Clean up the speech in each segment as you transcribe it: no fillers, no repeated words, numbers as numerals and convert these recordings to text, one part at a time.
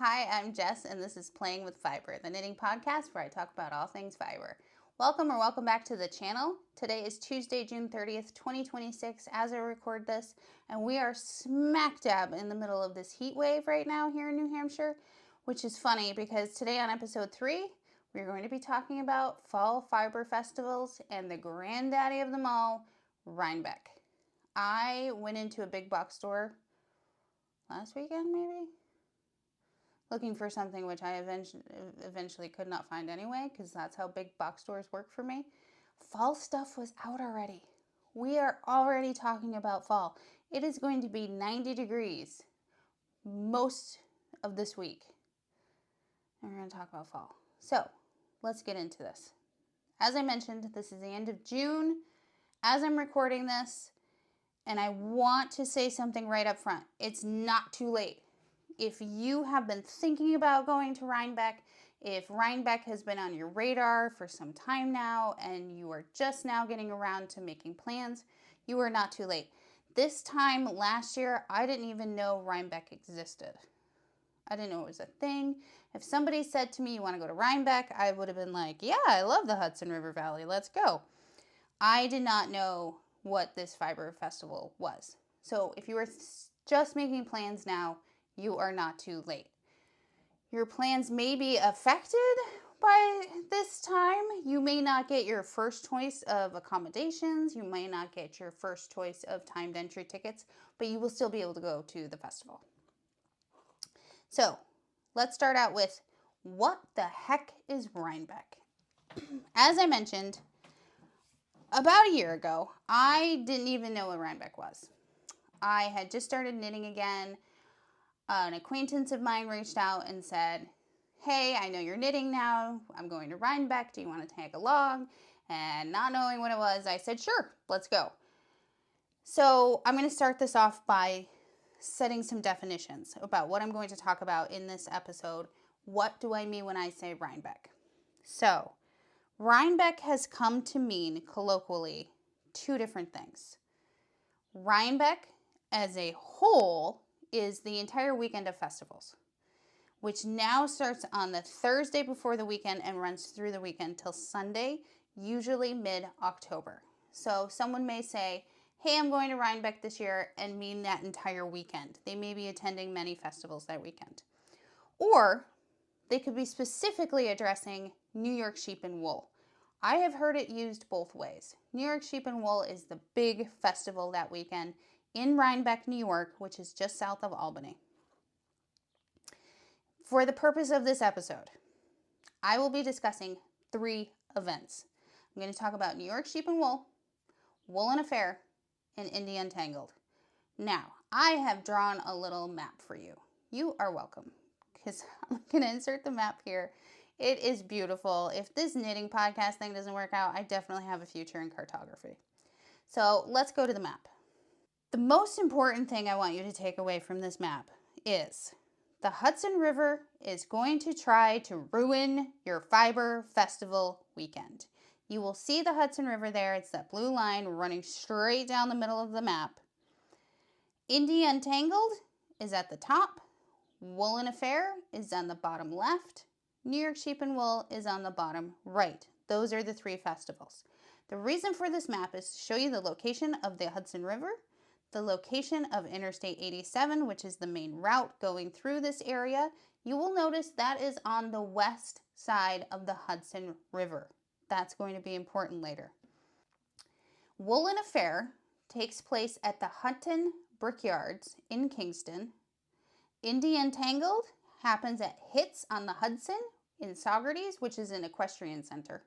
Hi, I'm Jess, and this is Playing with Fiber, the knitting podcast where I talk about all things fiber. Welcome back to the channel. Today is Tuesday, June 30th, 2026, as I record this, and we are smack dab in the middle of this heat wave right now here in New Hampshire, which is funny because today on episode 3, we're going to be talking about fall fiber festivals and the granddaddy of them all, Rhinebeck. I went into a big box store last weekend, maybe? Looking for something which I eventually could not find anyway, because that's how big box stores work for me. Fall stuff was out already. We are already talking about fall. It is going to be 90 degrees most of this week. And we're going to talk about fall. So let's get into this. As I mentioned, this is the end of June as I'm recording this, and I want to say something right up front. It's not too late. If you have been thinking about going to Rhinebeck, if Rhinebeck has been on your radar for some time now and you are just now getting around to making plans, you are not too late. This time last year, I didn't even know Rhinebeck existed. I didn't know it was a thing. If somebody said to me, you want to go to Rhinebeck, I would have been like, yeah, I love the Hudson River Valley. Let's go. I did not know what this fiber festival was. So if you are just making plans now, you are not too late. Your plans may be affected by this time. You may not get your first choice of accommodations. You may not get your first choice of timed entry tickets, but you will still be able to go to the festival. So let's start out with what the heck is Rhinebeck? As I mentioned, about a year ago, I didn't even know what Rhinebeck was. I had just started knitting again. An acquaintance of mine reached out and said, hey, I know you're knitting now. I'm going to Rhinebeck. Do you want to tag along? And not knowing what it was, I said, sure, let's go. So I'm going to start this off by setting some definitions about what I'm going to talk about in this episode. What do I mean when I say Rhinebeck? So Rhinebeck has come to mean colloquially two different things. Rhinebeck as a whole is the entire weekend of festivals, which now starts on the Thursday before the weekend and runs through the weekend till Sunday, usually mid-October. So someone may say, hey, I'm going to Rhinebeck this year, and mean that entire weekend. They may be attending many festivals that weekend. Or they could be specifically addressing New York Sheep and Wool. I have heard it used both ways. New York Sheep and Wool is the big festival that weekend in Rhinebeck, New York, which is just south of Albany. For the purpose of this episode, I will be discussing 3 events. I'm going to talk about New York Sheep and Wool, Woolen Affair, and India Untangled. Now, I have drawn a little map for you. You are welcome, because I'm going to insert the map here. It is beautiful. If this knitting podcast thing doesn't work out, I definitely have a future in cartography. So let's go to the map. The most important thing I want you to take away from this map is the Hudson River is going to try to ruin your fiber festival weekend. You will see the Hudson River there. It's that blue line running straight down the middle of the map. India Untangled is at the top. Woolen Affair is on the bottom left. New York Sheep and Wool is on the bottom right. Those are the 3 festivals. The reason for this map is to show you the location of the Hudson River, the location of Interstate 87, which is the main route going through this area. You will notice that is on the west side of the Hudson River. That's going to be important later. Woolen Affair takes place at the Hutton Brickyards in Kingston. India Untangled happens at Hits on the Hudson in Saugerties, which is an equestrian center.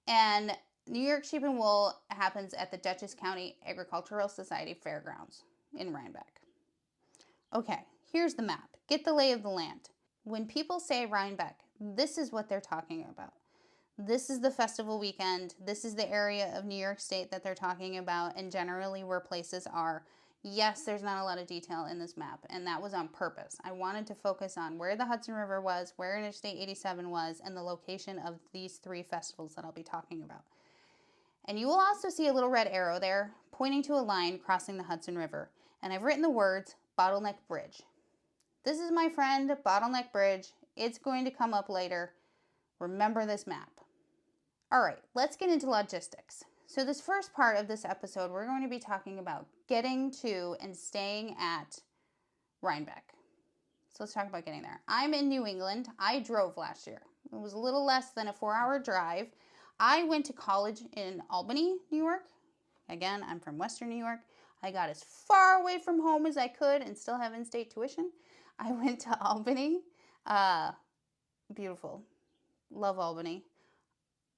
And New York Sheep and Wool happens at the Dutchess County Agricultural Society Fairgrounds in Rhinebeck. Okay, here's the map. Get the lay of the land. When people say Rhinebeck, this is what they're talking about. This is the festival weekend. This is the area of New York State that they're talking about, and generally where places are. Yes, there's not a lot of detail in this map, and that was on purpose. I wanted to focus on where the Hudson River was, where Interstate 87 was, and the location of these 3 festivals that I'll be talking about. And you will also see a little red arrow there pointing to a line crossing the Hudson River. And I've written the words Bottleneck Bridge. This is my friend, Bottleneck Bridge. It's going to come up later. Remember this map. All right, let's get into logistics. So this first part of this episode, we're going to be talking about getting to and staying at Rhinebeck. So let's talk about getting there. I'm in New England. I drove last year. It was a little less than a 4-hour drive. I went to college in Albany, New York. Again, I'm from Western New York. I got as far away from home as I could and still have in-state tuition. I went to Albany. Beautiful. Love Albany.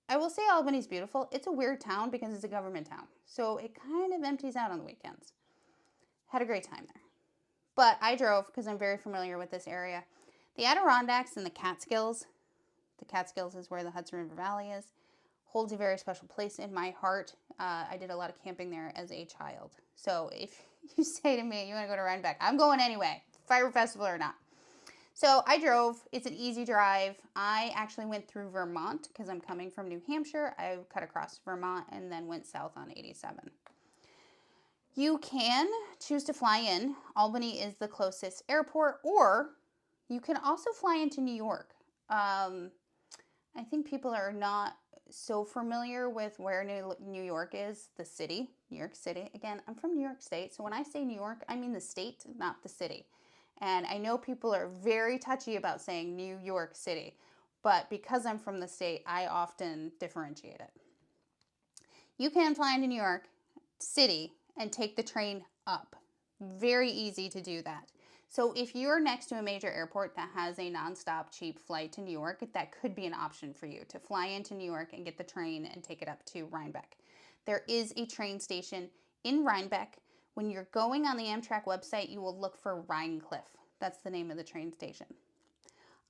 I will say Albany's beautiful. It's a weird town because it's a government town. So it kind of empties out on the weekends. Had a great time there. But I drove because I'm very familiar with this area. The Adirondacks and the Catskills is where the Hudson River Valley is, holds a very special place in my heart. I did a lot of camping there as a child. So if you say to me, you want to go to Rhinebeck, I'm going anyway, Fiber Festival or not. So I drove. It's an easy drive. I actually went through Vermont because I'm coming from New Hampshire. I cut across Vermont and then went south on 87. You can choose to fly in. Albany is the closest airport, or you can also fly into New York. I think people are not so familiar with where New York is, the city, New York City. Again, I'm from New York State, so when I say New York, I mean the state, not the city. And I know people are very touchy about saying New York City, but because I'm from the state, I often differentiate it. You can fly into New York City and take the train up. Very easy to do that. So if you're next to a major airport that has a nonstop cheap flight to New York, that could be an option for you to fly into New York and get the train and take it up to Rhinebeck. There is a train station in Rhinebeck. When you're going on the Amtrak website, you will look for Rhinecliff. That's the name of the train station.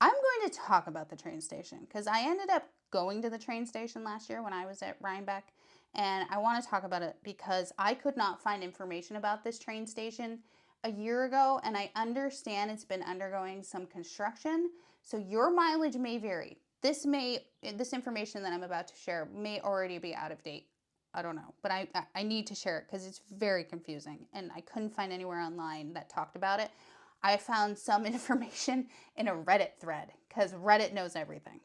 I'm going to talk about the train station because I ended up going to the train station last year when I was at Rhinebeck, and I want to talk about it because I could not find information about this train station a year ago, and I understand it's been undergoing some construction, so your mileage may vary. This information that I'm about to share may already be out of date. I don't know, but I need to share it because it's very confusing, and I couldn't find anywhere online that talked about it. I found some information in a Reddit thread because Reddit knows everything.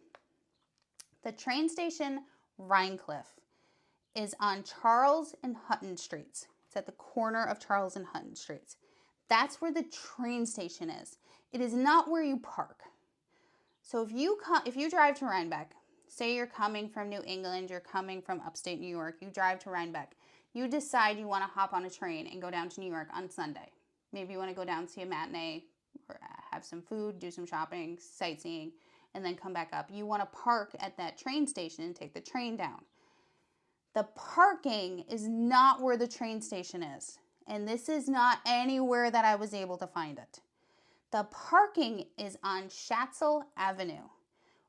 The train station Rhinecliff is on Charles and Hutton Streets. It's at the corner of Charles and Hutton Streets. That's where the train station is. It is not where you park. So if you drive to Rhinebeck, say you're coming from New England, you're coming from upstate New York, you drive to Rhinebeck, you decide you want to hop on a train and go down to New York on Sunday. Maybe you want to go down, see a matinee, or have some food, do some shopping, sightseeing, and then come back up. You want to park at that train station and take the train down. The parking is not where the train station is. And this is not anywhere that I was able to find it. The parking is on Schatzel Avenue,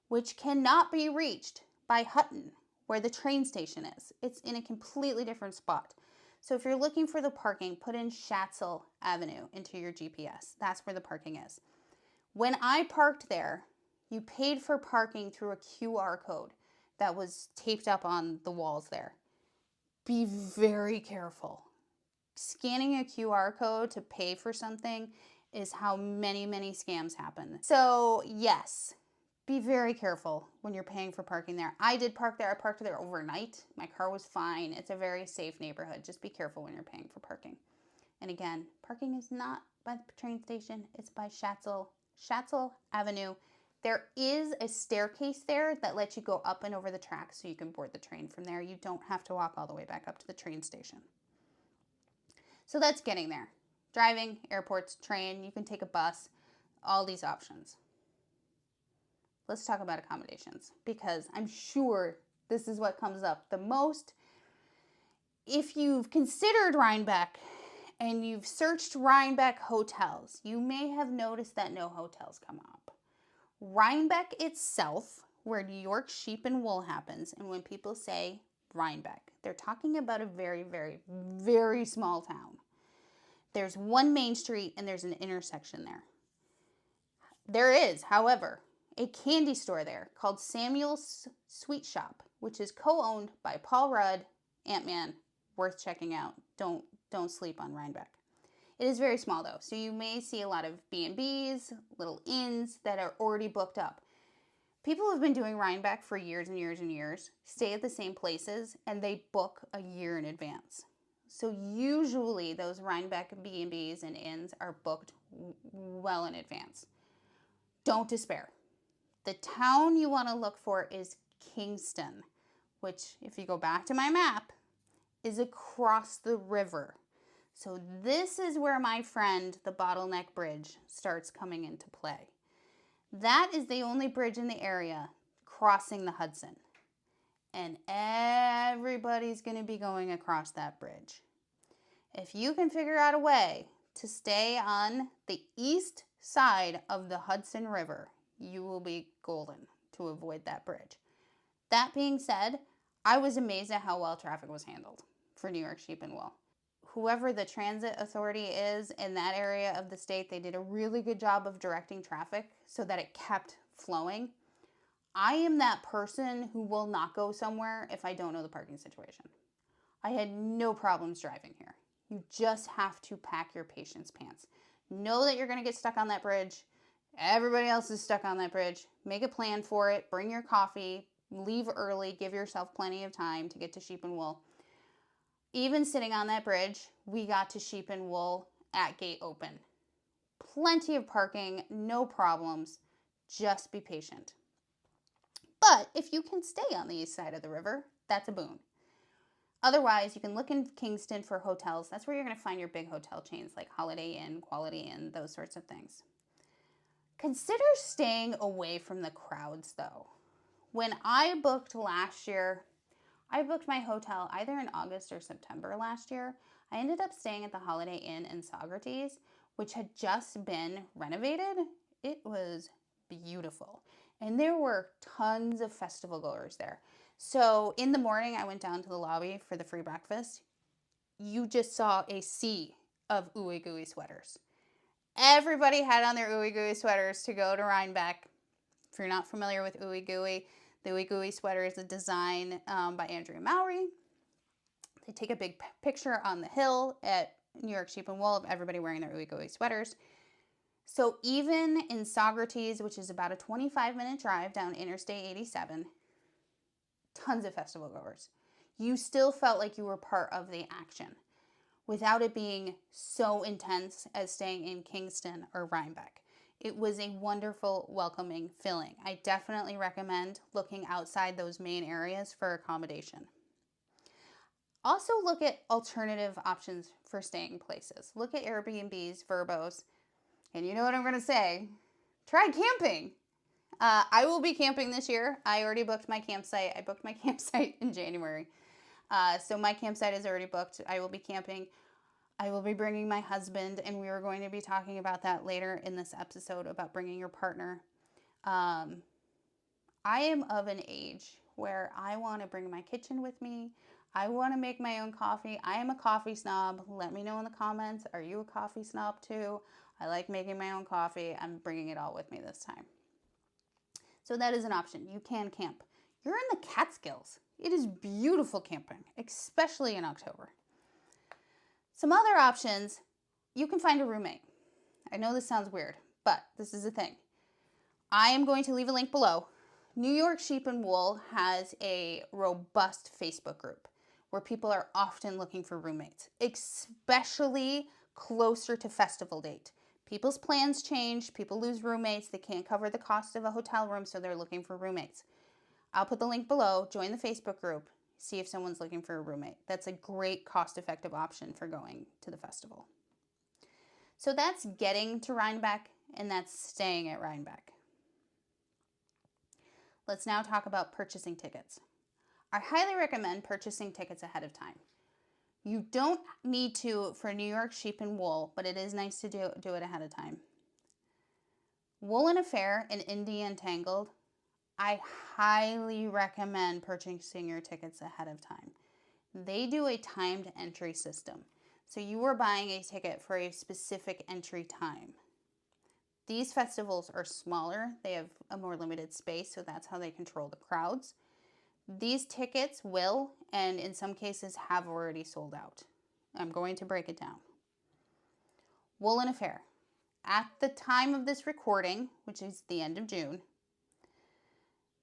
which cannot be reached by Hutton, where the train station is. It's in a completely different spot. So if you're looking for the parking, put in Schatzel Avenue into your GPS. That's where the parking is. When I parked there, you paid for parking through a QR code that was taped up on the walls there. Be very careful. Scanning a QR code to pay for something is how many scams happen. So yes, be very careful when you're paying for parking there. I did park there. I parked there overnight. My car was fine. It's a very safe neighborhood. Just be careful when you're paying for parking. And again, parking is not by the train station. It's by Schatzel Avenue. There is a staircase there that lets you go up and over the tracks so you can board the train from there. You don't have to walk all the way back up to the train station. So that's getting there. Driving, airports, train, you can take a bus, all these options. Let's talk about accommodations because I'm sure this is what comes up the most. If you've considered Rhinebeck and you've searched Rhinebeck hotels, you may have noticed that no hotels come up. Rhinebeck itself, where New York sheep and wool happens, and when people say Rhinebeck, they're talking about a very small town. There's one main street and there's an intersection there. There is, however, a candy store there called Samuel's Sweet Shop, which is co-owned by Paul Rudd, Ant-Man. Worth checking out. Don't sleep on Rhinebeck. It is very small though, so you may see a lot of B&Bs, little inns that are already booked up. People have been doing Rhinebeck for years and years and years, stay at the same places, and they book a year in advance. So usually those Rhinebeck B&Bs and inns are booked well in advance. Don't despair. The town you want to look for is Kingston, which, if you go back to my map, is across the river. So this is where my friend, the Bottleneck Bridge, starts coming into play. That is the only bridge in the area crossing the Hudson. And everybody's going to be going across that bridge. If you can figure out a way to stay on the east side of the Hudson River, you will be golden to avoid that bridge. That being said, I was amazed at how well traffic was handled for New York Sheep and Wool. Whoever the transit authority is in that area of the state, they did a really good job of directing traffic so that it kept flowing. I am that person who will not go somewhere if I don't know the parking situation. I had no problems driving here. You just have to pack your patience pants. Know that you're going to get stuck on that bridge. Everybody else is stuck on that bridge. Make a plan for it. Bring your coffee. Leave early. Give yourself plenty of time to get to Sheep and Wool. Even sitting on that bridge, we got to Sheep and Wool at gate open. Plenty of parking, no problems. Just be patient. But if you can stay on the east side of the river, that's a boon. Otherwise, you can look in Kingston for hotels. That's where you're going to find your big hotel chains like Holiday Inn, Quality Inn, those sorts of things. Consider staying away from the crowds, though. When I booked last year, I booked my hotel either in August or September last year. I ended up staying at the Holiday Inn in Saugerties, which had just been renovated. It was beautiful. And there were tons of festival goers there. So in the morning, I went down to the lobby for the free breakfast. You just saw a sea of ooey gooey sweaters. Everybody had on their ooey gooey sweaters to go to Rhinebeck. If you're not familiar with ooey gooey, the ooey gooey sweater is a design by Andrea Mowry. They take a big picture on the hill at New York Sheep and Wool of everybody wearing their ooey gooey sweaters. So even in Saugerties, which is about a 25-minute drive down Interstate 87, tons of festival goers. You still felt like you were part of the action without it being so intense as staying in Kingston or Rhinebeck. It was a wonderful, welcoming feeling. I definitely recommend looking outside those main areas for accommodation. Also look at alternative options for staying places. Look at Airbnbs, Verbos, and you know what I'm going to say, try camping. I will be camping this year. I already booked my campsite. I booked my campsite in January. So my campsite is already booked. I will be camping. I will be bringing my husband, and we are going to be talking about that later in this episode about bringing your partner. I am of an age where I want to bring my kitchen with me. I want to make my own coffee. I am a coffee snob. Let me know in the comments. Are you a coffee snob too? I like making my own coffee. I'm bringing it all with me this time. So that is an option. You can camp. You're in the Catskills. It is beautiful camping, especially in October. Some other options, you can find a roommate. I know this sounds weird, but this is the thing. I am going to leave a link below. New York Sheep and Wool has a robust Facebook group where people are often looking for roommates, especially closer to festival date. People's plans change, people lose roommates, they can't cover the cost of a hotel room, so they're looking for roommates. I'll put the link below, join the Facebook group, see if someone's looking for a roommate. That's a great cost-effective option for going to the festival. So that's getting to Rhinebeck, and that's staying at Rhinebeck. Let's now talk about purchasing tickets. I highly recommend purchasing tickets ahead of time. You don't need to for New York Sheep and Wool, but it is nice to do it ahead of time. Woolen Affair and India Entangled, I highly recommend purchasing your tickets ahead of time. They do a timed entry system. So you are buying a ticket for a specific entry time. These festivals are smaller. They have a more limited space, so that's how they control the crowds. These tickets will, and in some cases have already sold out. I'm going to break it down. Woolen Affair. At the time of this recording, which is the end of June,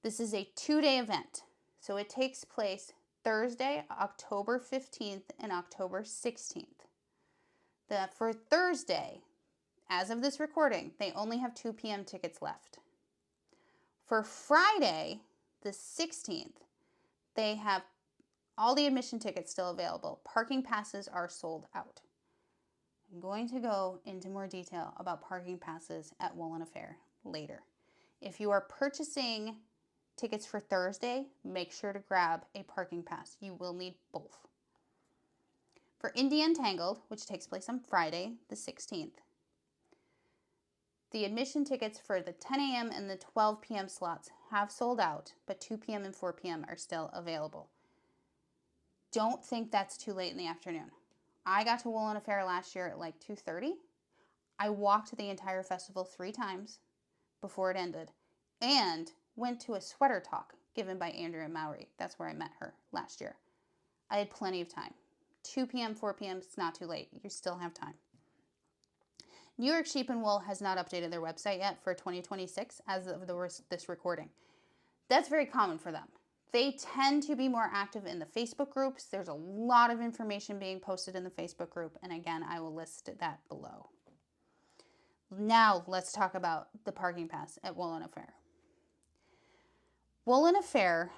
this is a 2-day event. So it takes place Thursday, October 15th and October 16th. For Thursday, as of this recording, they only have 2 p.m. tickets left. For Friday, the 16th, they have all the admission tickets still available. Parking passes are sold out. I'm going to go into more detail about parking passes at Woolen Affair later. If you are purchasing tickets for Thursday, make sure to grab a parking pass. You will need both. For Indie Untangled, which takes place on Friday, the 16th, the admission tickets for the 10 a.m. and the 12 p.m. slots have sold out, but 2 p.m. and 4 p.m. are still available. Don't think that's too late in the afternoon. I got to Woolen Affair last year at like 2:30. I walked the entire festival 3 times before it ended and went to a sweater talk given by Andrea Mowry. That's where I met her last year. I had plenty of time. 2 p.m., 4 p.m., it's not too late. You still have time. New York Sheep and Wool has not updated their website yet for 2026 as of this recording. That's very common for them. They tend to be more active in the Facebook groups. There's a lot of information being posted in the Facebook group, and again, I will list that below. Now, let's talk about the parking pass at Woolen Affair. Woolen Affair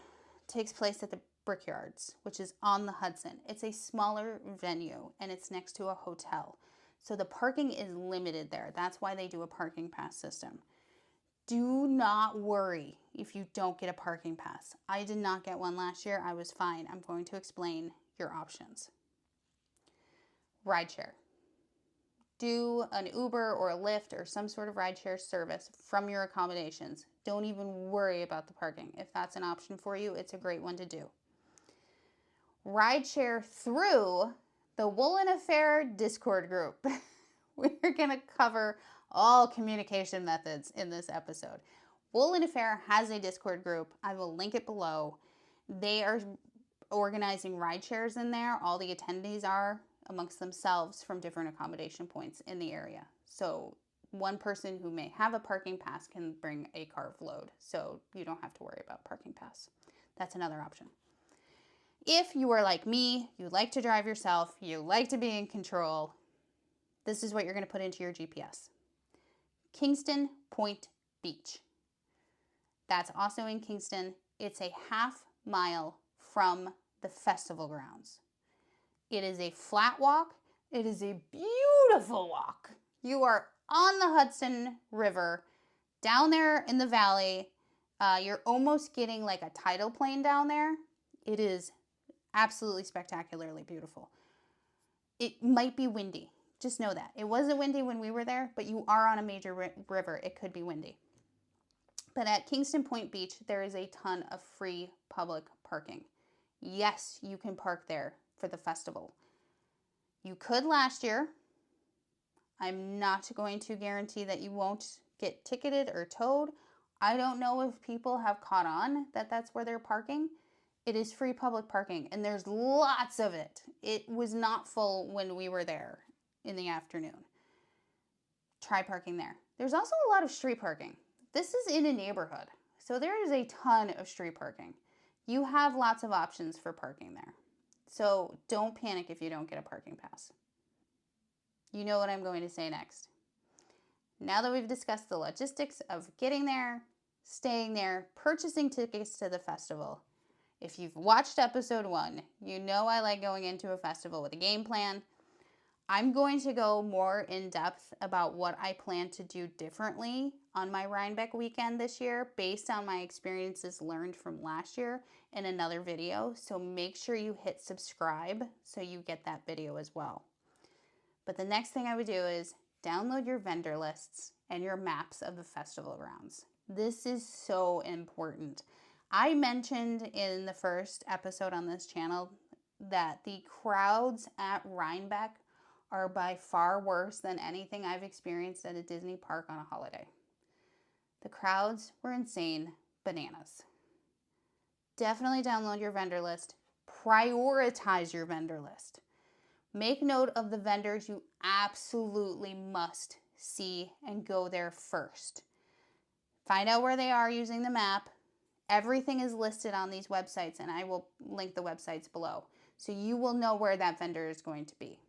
takes place at the Brickyards, which is on the Hudson. It's a smaller venue, and it's next to a hotel. So the parking is limited there. That's why they do a parking pass system. Do not worry if you don't get a parking pass. I did not get one last year. I was fine. I'm going to explain your options. Rideshare. Do an Uber or a Lyft or some sort of rideshare service from your accommodations. Don't even worry about the parking. If that's an option for you, it's a great one to do. Rideshare through the Woolen Affair Discord group. We're going to cover all communication methods in this episode. Woolen Affair has a Discord group. I will link it below. They are organizing ride shares in there. All the attendees are amongst themselves from different accommodation points in the area. So one person who may have a parking pass can bring a carve load. So you don't have to worry about parking pass. That's another option. If you are like me, you like to drive yourself, you like to be in control, this is what you're going to put into your GPS. Kingston Point Beach. That's also in Kingston. It's a half mile from the festival grounds. It is a flat walk. It is a beautiful walk. You are on the Hudson River, down there in the valley. You're almost getting like a tidal plane down there. It is absolutely spectacularly beautiful. It might be windy. Just know that. It wasn't windy when we were there, but you are on a major river. It could be windy. But at Kingston Point Beach, there is a ton of free public parking. Yes, you can park there for the festival. You could last year. I'm not going to guarantee that you won't get ticketed or towed. I don't know if people have caught on that that's where they're parking. It is free public parking, and there's lots of it. It was not full when we were there in the afternoon. Try parking there. There's also a lot of street parking. This is in a neighborhood, so there is a ton of street parking. You have lots of options for parking there. So don't panic if you don't get a parking pass. You know what I'm going to say next. Now that we've discussed the logistics of getting there, staying there, purchasing tickets to the festival, if you've watched episode 1, you know I like going into a festival with a game plan. I'm going to go more in depth about what I plan to do differently on my Rhinebeck weekend this year based on my experiences learned from last year in another video. So make sure you hit subscribe so you get that video as well. But the next thing I would do is download your vendor lists and your maps of the festival grounds. This is so important. I mentioned in the first episode on this channel that the crowds at Rhinebeck are by far worse than anything I've experienced at a Disney park on a holiday. The crowds were insane bananas. Definitely download your vendor list. Prioritize your vendor list. Make note of the vendors you absolutely must see and go there first. Find out where they are using the map. Everything is listed on these websites, and I will link the websites below. So you will know where that vendor is going to be.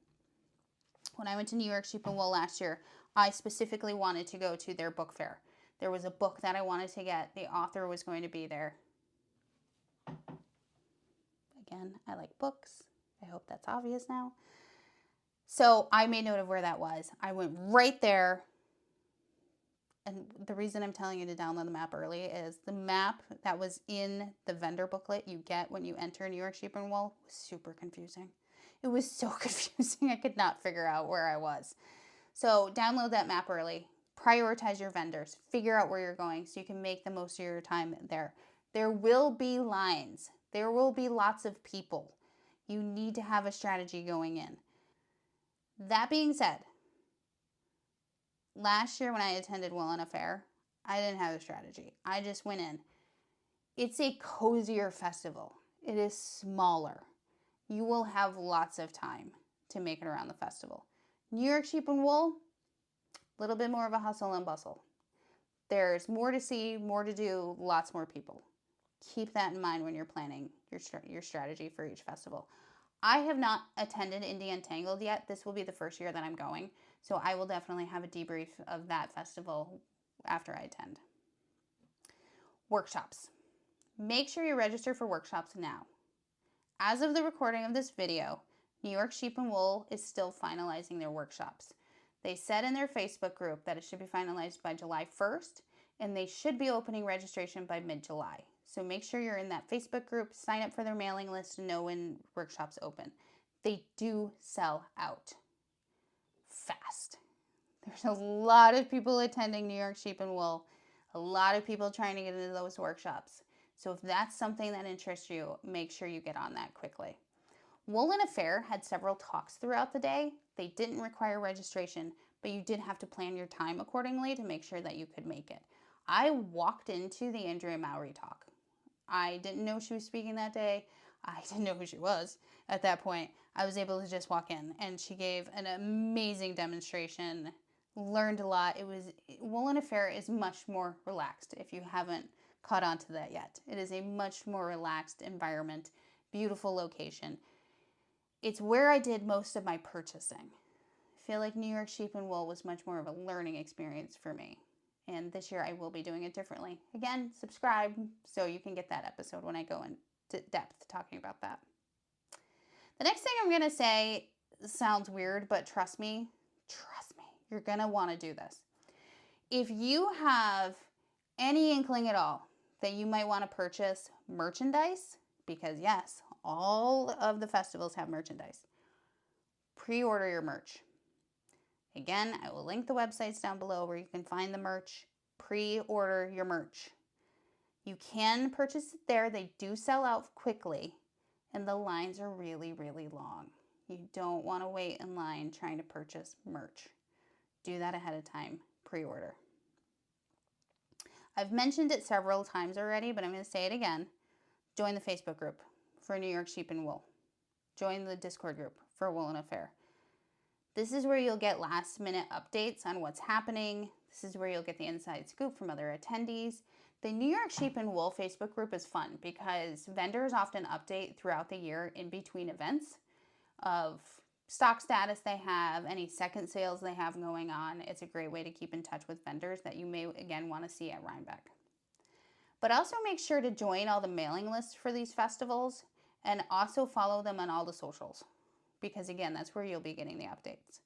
When I went to New York Sheep and Wool last year, I specifically wanted to go to their book fair. There was a book that I wanted to get. The author was going to be there. Again, I like books. I hope that's obvious now. So I made note of where that was. I went right there. And the reason I'm telling you to download the map early is the map that was in the vendor booklet you get when you enter New York Sheep and Wool was super confusing. It was so confusing. I could not figure out where I was. So download that map early. Prioritize your vendors. Figure out where you're going so you can make the most of your time there. There will be lines. There will be lots of people. You need to have a strategy going in. That being said, last year when I attended Wool and Fair, I didn't have a strategy. I just went in. It's a cozier festival. It is smaller. You will have lots of time to make it around the festival. New York Sheep and Wool, a little bit more of a hustle and bustle. There's more to see, more to do, lots more people. Keep that in mind when you're planning your strategy for each festival. I have not attended Indie Untangled yet. This will be the first year that I'm going. So I will definitely have a debrief of that festival after I attend. Workshops. Make sure you register for workshops now. As of the recording of this video, New York Sheep and Wool is still finalizing their workshops. They said in their Facebook group that it should be finalized by July 1st, and they should be opening registration by mid-July. So make sure you're in that Facebook group, sign up for their mailing list to know when workshops open. They do sell out fast. There's a lot of people attending New York Sheep and Wool, a lot of people trying to get into those workshops. So if that's something that interests you, make sure you get on that quickly. Wool and Fair had several talks throughout the day. They didn't require registration, but you did have to plan your time accordingly to make sure that you could make it. I walked into the Andrea Mowry talk. I didn't know she was speaking that day. I didn't know who she was at that point. I was able to just walk in, and she gave an amazing demonstration, learned a lot. Wool and Fair is much more relaxed if you haven't caught on to that yet. It is a much more relaxed environment, beautiful location. It's where I did most of my purchasing. I feel like New York Sheep and Wool was much more of a learning experience for me. And this year I will be doing it differently. Again, subscribe so you can get that episode when I go into depth talking about that. The next thing I'm going to say sounds weird, but trust me, you're going to want to do this. If you have any inkling at all that you might want to purchase merchandise, because yes, all of the festivals have merchandise, pre-order your merch. Again, I will link the websites down below where you can find the merch. Pre-order your merch. You can purchase it there. They do sell out quickly, and the lines are really, really long. You don't want to wait in line trying to purchase merch. Do that ahead of time. Pre-order. I've mentioned it several times already, but I'm going to say it again. Join the Facebook group for New York Sheep and Wool. Join the Discord group for Wool and Fair. This is where you'll get last minute updates on what's happening. This is where you'll get the inside scoop from other attendees. The New York Sheep and Wool Facebook group is fun because vendors often update throughout the year in between events of stock status they have, any second sales they have going on. It's a great way to keep in touch with vendors that you may, again, want to see at Rhinebeck. But also make sure to join all the mailing lists for these festivals and also follow them on all the socials because, again, that's where you'll be getting the updates.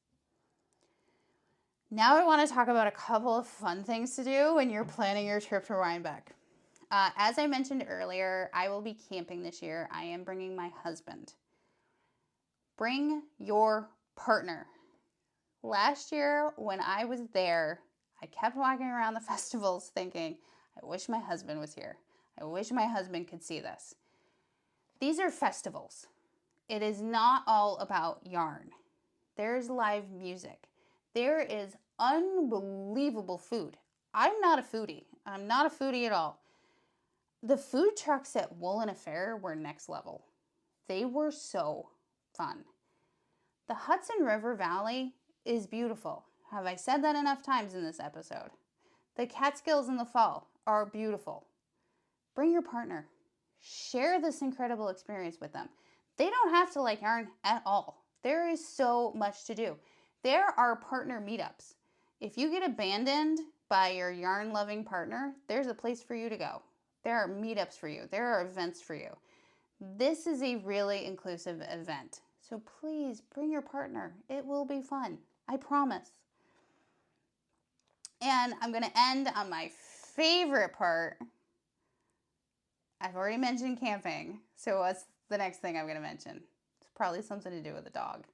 Now I want to talk about a couple of fun things to do when you're planning your trip to Rhinebeck. As I mentioned earlier, I will be camping this year. I am bringing my husband. Bring your partner. Last year when I was there, I kept walking around the festivals thinking, I wish my husband was here. I wish my husband could see this. These are festivals. It is not all about yarn. There's live music. There is unbelievable food. I'm not a foodie. I'm not a foodie at all. The food trucks at Wool and Fair were next level. They were so fun. The Hudson River Valley is beautiful. Have I said that enough times in this episode? The Catskills in the fall are beautiful. Bring your partner. Share this incredible experience with them. They don't have to like yarn at all. There is so much to do. There are partner meetups. If you get abandoned by your yarn-loving partner, there's a place for you to go. There are meetups for you. There are events for you. This is a really inclusive event. So please bring your partner. It will be fun. I promise. And I'm going to end on my favorite part. I've already mentioned camping. So what's the next thing I'm going to mention? It's probably something to do with a dog.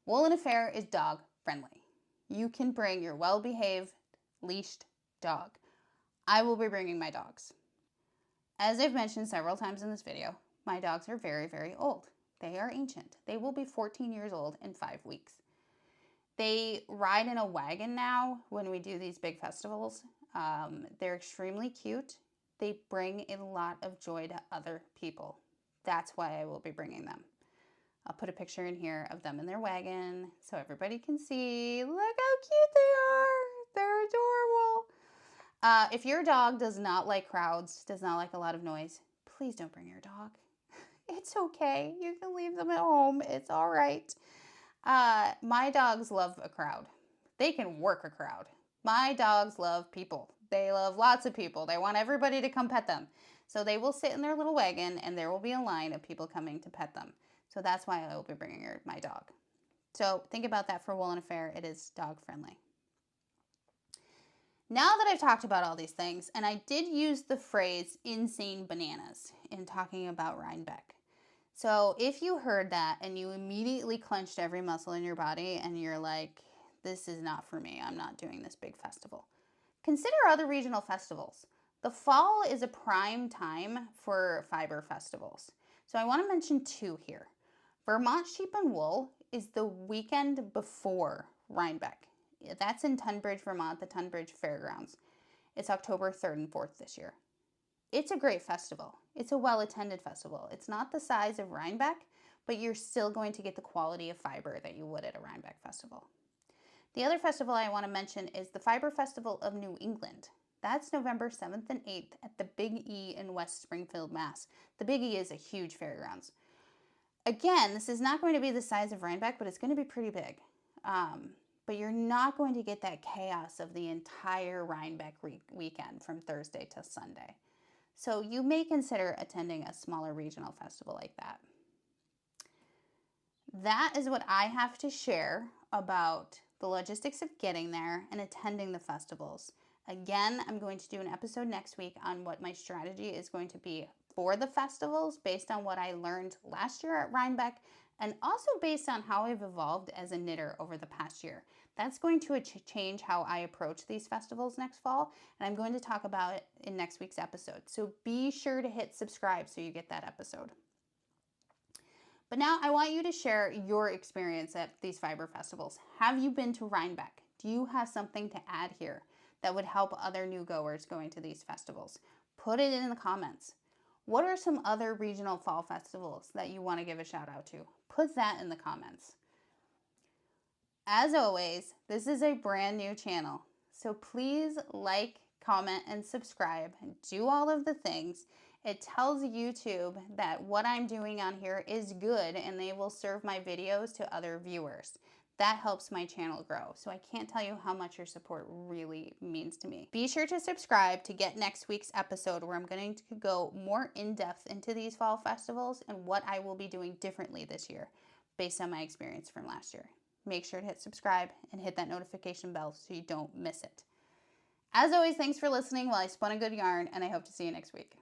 Woolen Affair is dog friendly. You can bring your well-behaved, leashed dog. I will be bringing my dogs. As I've mentioned several times in this video, my dogs are very, very old. They are ancient. They will be 14 years old in 5 weeks. They ride in a wagon now when we do these big festivals. They're extremely cute. They bring a lot of joy to other people. That's why I will be bringing them. I'll put a picture in here of them in their wagon so everybody can see. Look how cute they are. They're adorable. If your dog does not like crowds, does not like a lot of noise, please don't bring your dog. It's okay. You can leave them at home. It's all right. My dogs love a crowd. They can work a crowd. My dogs love people. They love lots of people. They want everybody to come pet them. So they will sit in their little wagon and there will be a line of people coming to pet them. So that's why I will be bringing my dog. So think about that for Woolen Affair. It is dog friendly. Now that I've talked about all these things, and I did use the phrase insane bananas in talking about Rhinebeck. So if you heard that and you immediately clenched every muscle in your body and you're like, this is not for me, I'm not doing this big festival, consider other regional festivals. The fall is a prime time for fiber festivals. So I want to mention 2 here. Vermont Sheep and Wool is the weekend before Rhinebeck. That's in Tunbridge, Vermont, the Tunbridge Fairgrounds. It's October 3rd and 4th this year. It's a great festival. It's a well-attended festival. It's not the size of Rhinebeck, but you're still going to get the quality of fiber that you would at a Rhinebeck festival. The other festival I want to mention is the Fiber Festival of New England. That's November 7th and 8th at the Big E in West Springfield, Mass. The Big E is a huge fairgrounds. Again, this is not going to be the size of Rhinebeck, but it's going to be pretty big. But you're not going to get that chaos of the entire Rhinebeck weekend from Thursday to Sunday. So you may consider attending a smaller regional festival like that. That is what I have to share about the logistics of getting there and attending the festivals. Again, I'm going to do an episode next week on what my strategy is going to be for the festivals based on what I learned last year at Rhinebeck and also based on how I've evolved as a knitter over the past year. That's going to change how I approach these festivals next fall, and I'm going to talk about it in next week's episode. So be sure to hit subscribe so you get that episode. But now I want you to share your experience at these fiber festivals. Have you been to Rhinebeck? Do you have something to add here that would help other new goers going to these festivals? Put it in the comments. What are some other regional fall festivals that you want to give a shout out to? Put that in the comments. As always, this is a brand new channel, so please like, comment, and subscribe. Do all of the things. It tells YouTube that what I'm doing on here is good and they will serve my videos to other viewers. That helps my channel grow, so I can't tell you how much your support really means to me. Be sure to subscribe to get next week's episode where I'm going to go more in-depth into these fall festivals and what I will be doing differently this year based on my experience from last year. Make sure to hit subscribe and hit that notification bell so you don't miss it. As always, thanks for listening while I spun a good yarn, and I hope to see you next week.